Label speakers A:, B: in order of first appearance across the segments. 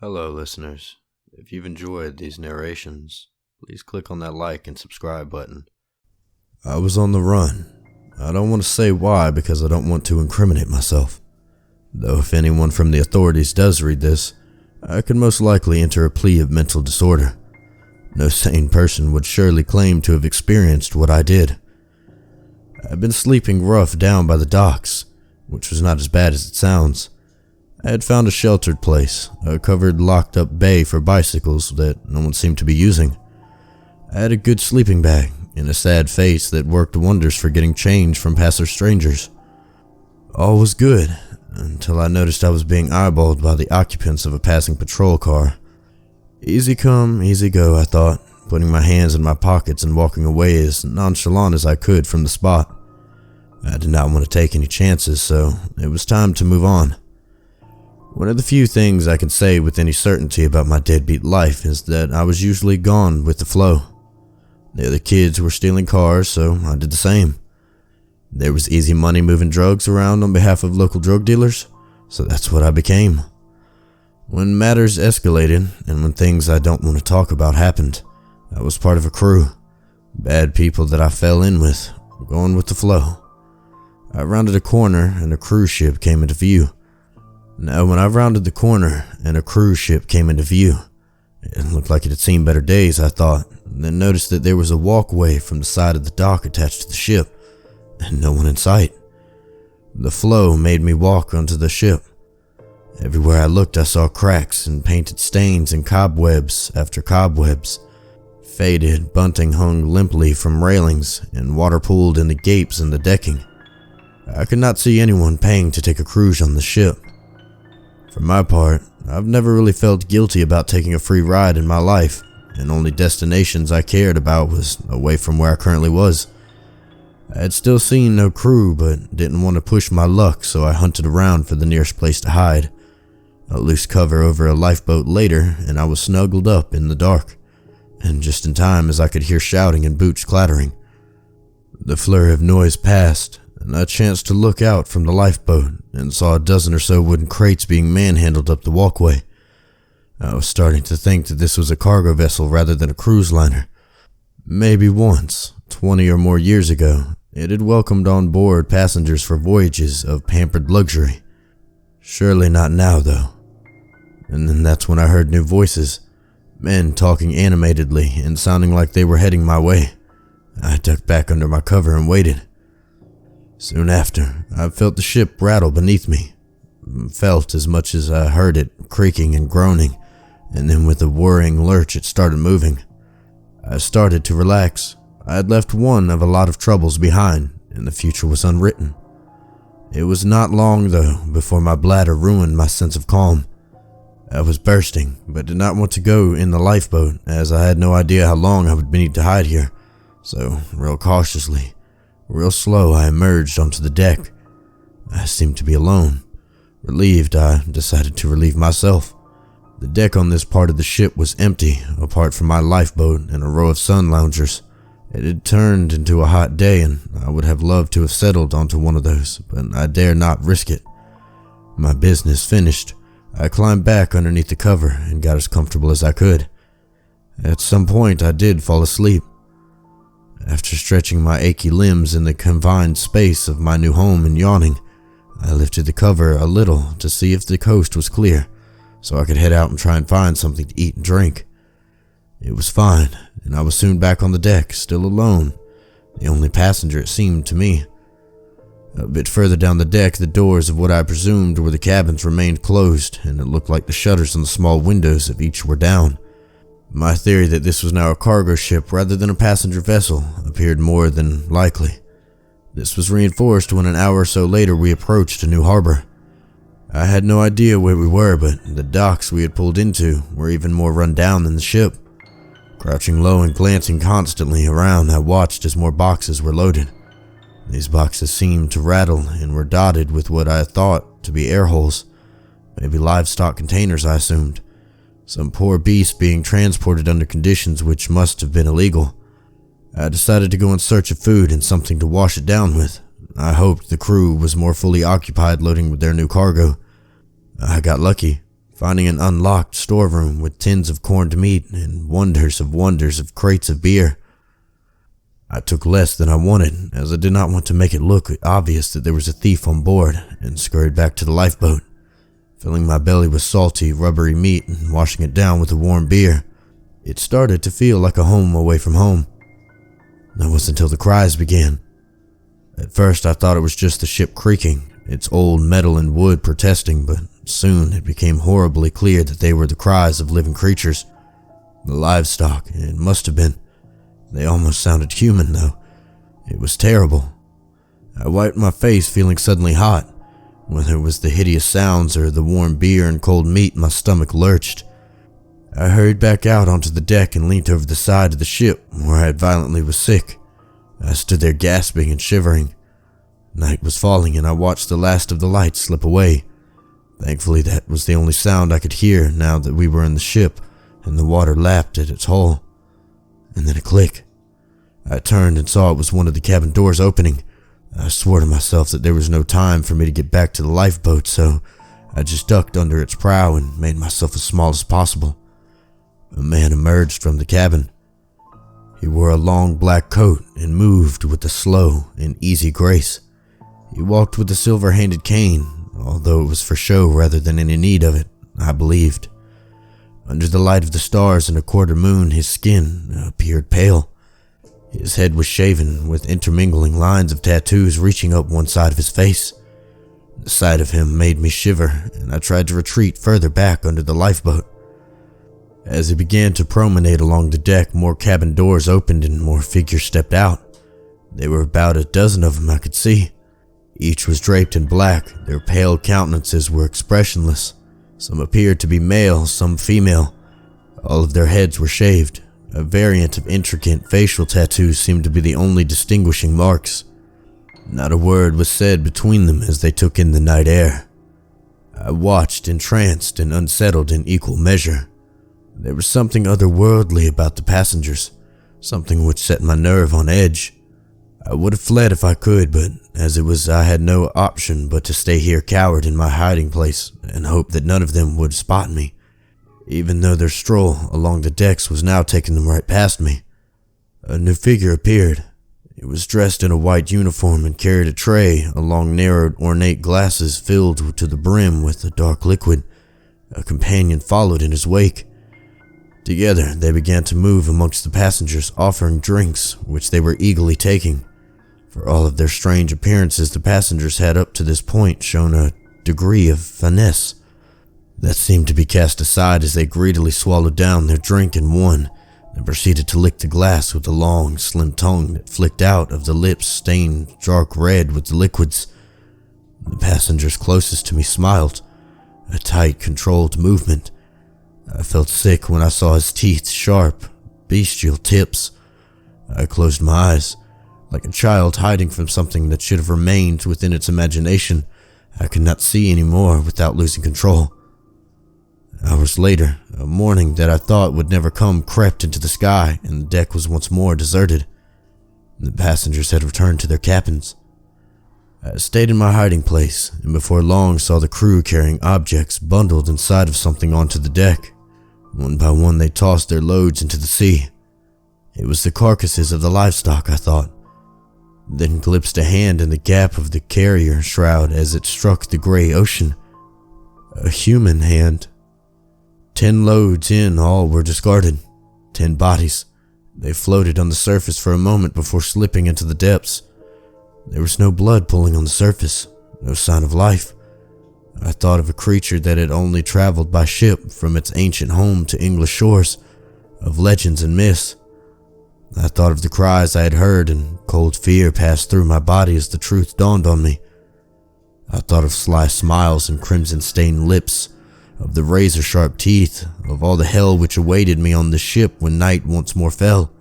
A: Hello, listeners. If you've enjoyed these narrations, please click on that like and subscribe button. I was on the run. I don't want to say why because I don't want to incriminate myself. Though if anyone from the authorities does read this, I could most likely enter a plea of mental disorder. No sane person would surely claim to have experienced what I did. I'd been sleeping rough down by the docks, which was not as bad as it sounds. I had found a sheltered place, a covered locked-up bay for bicycles that no one seemed to be using. I had a good sleeping bag and a sad face that worked wonders for getting change from passer strangers. All was good until I noticed I was being eyeballed by the occupants of a passing patrol car. Easy come, easy go, I thought, putting my hands in my pockets and walking away as nonchalant as I could from the spot. I did not want to take any chances, so it was time to move on. One of the few things I can say with any certainty about my deadbeat life is that I was usually gone with the flow. The other kids were stealing cars, so I did the same. There was easy money moving drugs around on behalf of local drug dealers, so that's what I became. When matters escalated, and when things I don't want to talk about happened, I was part of a crew. Bad people that I fell in with, going with the flow. I rounded a corner and a cruise ship came into view. Now, when I rounded the corner and a cruise ship came into view, it looked like it had seen better days, I thought, and then noticed that there was a walkway from the side of the dock attached to the ship, and no one in sight. The flow made me walk onto the ship. Everywhere I looked, I saw cracks and painted stains and cobwebs after cobwebs. Faded bunting hung limply from railings, and water pooled in the gapes in the decking. I could not see anyone paying to take a cruise on the ship. For my part, I've never really felt guilty about taking a free ride in my life, and only destinations I cared about was away from where I currently was. I had still seen no crew, but didn't want to push my luck, so I hunted around for the nearest place to hide. A loose cover over a lifeboat later, and I was snuggled up in the dark, and just in time as I could hear shouting and boots clattering. The flurry of noise passed, and I chanced to look out from the lifeboat and saw a dozen or so wooden crates being manhandled up the walkway. I was starting to think that this was a cargo vessel rather than a cruise liner. Maybe once, 20 or more years ago, it had welcomed on board passengers for voyages of pampered luxury. Surely not now, though. And then that's when I heard new voices, men talking animatedly and sounding like they were heading my way. I ducked back under my cover and waited. Soon after, I felt the ship rattle beneath me. Felt as much as I heard it creaking and groaning, and then with a whirring lurch it started moving. I started to relax. I had left one of a lot of troubles behind, and the future was unwritten. It was not long, though, before my bladder ruined my sense of calm. I was bursting, but did not want to go in the lifeboat, as I had no idea how long I would need to hide here. So, real cautiously, real slow, I emerged onto the deck. I seemed to be alone. Relieved, I decided to relieve myself. The deck on this part of the ship was empty, apart from my lifeboat and a row of sun loungers. It had turned into a hot day, and I would have loved to have settled onto one of those, but I dare not risk it. My business finished, I climbed back underneath the cover and got as comfortable as I could. At some point, I did fall asleep. After stretching my achy limbs in the confined space of my new home and yawning, I lifted the cover a little to see if the coast was clear, so I could head out and try and find something to eat and drink. It was fine, and I was soon back on the deck, still alone, the only passenger it seemed to me. A bit further down the deck, the doors of what I presumed were the cabins remained closed, and it looked like the shutters on the small windows of each were down. My theory that this was now a cargo ship rather than a passenger vessel appeared more than likely. This was reinforced when an hour or so later we approached a new harbor. I had no idea where we were, but the docks we had pulled into were even more run down than the ship. Crouching low and glancing constantly around, I watched as more boxes were loaded. These boxes seemed to rattle and were dotted with what I thought to be air holes. Maybe livestock containers, I assumed. Some poor beast being transported under conditions which must have been illegal. I decided to go in search of food and something to wash it down with. I hoped the crew was more fully occupied loading with their new cargo. I got lucky. finding an unlocked storeroom with tins of corned meat and wonders of crates of beer. I took less than I wanted, as I did not want to make it look obvious that there was a thief on board, and scurried back to the lifeboat, filling my belly with salty, rubbery meat and washing it down with a warm beer. It started to feel like a home away from home. That was until the cries began. At first I thought it was just the ship creaking, its old metal and wood protesting, but soon it became horribly clear that they were the cries of living creatures. The livestock, it must have been. They almost sounded human, though. It was terrible. I wiped my face, feeling suddenly hot. Whether it was the hideous sounds or the warm beer and cold meat, my stomach lurched. I hurried back out onto the deck and leaned over the side of the ship, where I violently was sick. I stood there gasping and shivering. Night was falling, and I watched the last of the lights slip away. Thankfully, that was the only sound I could hear now that we were in the ship, and the water lapped at its hull. And then a click. I turned and saw it was one of the cabin doors opening. I swore to myself that there was no time for me to get back to the lifeboat, so I just ducked under its prow and made myself as small as possible. A man emerged from the cabin. He wore a long black coat and moved with a slow and easy grace. He walked with a silver-handed cane, although it was for show rather than any need of it, I believed. Under the light of the stars and a quarter moon, his skin appeared pale. His head was shaven, with intermingling lines of tattoos reaching up one side of his face. The sight of him made me shiver, and I tried to retreat further back under the lifeboat. As he began to promenade along the deck, more cabin doors opened and more figures stepped out. There were about a dozen of them I could see. Each was draped in black. Their pale countenances were expressionless. Some appeared to be male, some female. All of their heads were shaved. A variant of intricate facial tattoos seemed to be the only distinguishing marks. Not a word was said between them as they took in the night air. I watched, entranced and unsettled in equal measure. There was something otherworldly about the passengers, something which set my nerve on edge. I would have fled if I could, but as it was, I had no option but to stay here cowered in my hiding place and hope that none of them would spot me, even though their stroll along the decks was now taking them right past me. A new figure appeared. It was dressed in a white uniform and carried a tray along narrowed, ornate glasses filled to the brim with a dark liquid. A companion followed in his wake. Together, they began to move amongst the passengers, offering drinks, which they were eagerly taking. For all of their strange appearances, the passengers had up to this point shown a degree of finesse that seemed to be cast aside as they greedily swallowed down their drink in one, and proceeded to lick the glass with a long, slim tongue that flicked out of the lips stained dark red with the liquids. The passengers closest to me smiled, a tight, controlled movement. I felt sick when I saw his teeth, sharp, bestial tips. I closed my eyes, like a child hiding from something that should have remained within its imagination. I could not see any more without losing control. Hours later, a morning that I thought would never come crept into the sky, and the deck was once more deserted. The passengers had returned to their cabins. I stayed in my hiding place, and before long saw the crew carrying objects bundled inside of something onto the deck. One by one they tossed their loads into the sea. It was the carcasses of the livestock, I thought. Then glimpsed a hand in the gap of the carrier shroud as it struck the gray ocean. A human hand. 10 loads in all were discarded. 10 bodies. They floated on the surface for a moment before slipping into the depths. There was no blood pooling on the surface, no sign of life. I thought of a creature that had only traveled by ship from its ancient home to English shores, of legends and myths. I thought of the cries I had heard, and cold fear passed through my body as the truth dawned on me. I thought of sly smiles and crimson-stained lips, of the razor-sharp teeth, of all the hell which awaited me on the ship when night once more fell.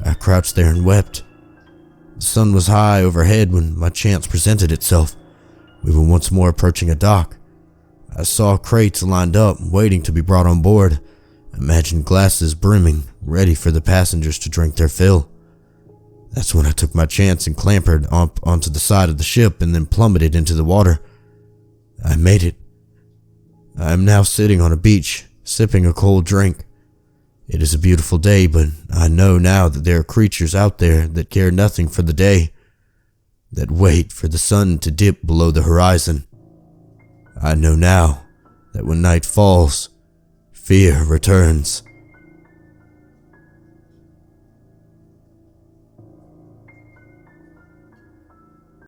A: I crouched there and wept. The sun was high overhead when my chance presented itself. We were once more approaching a dock. I saw crates lined up, waiting to be brought on board. Imagined glasses brimming, ready for the passengers to drink their fill. That's when I took my chance and clambered up onto the side of the ship and then plummeted into the water. I made it. I am now sitting on a beach, sipping a cold drink. It is a beautiful day, but I know now that there are creatures out there that care nothing for the day, that wait for the sun to dip below the horizon. I know now that when night falls, fear returns.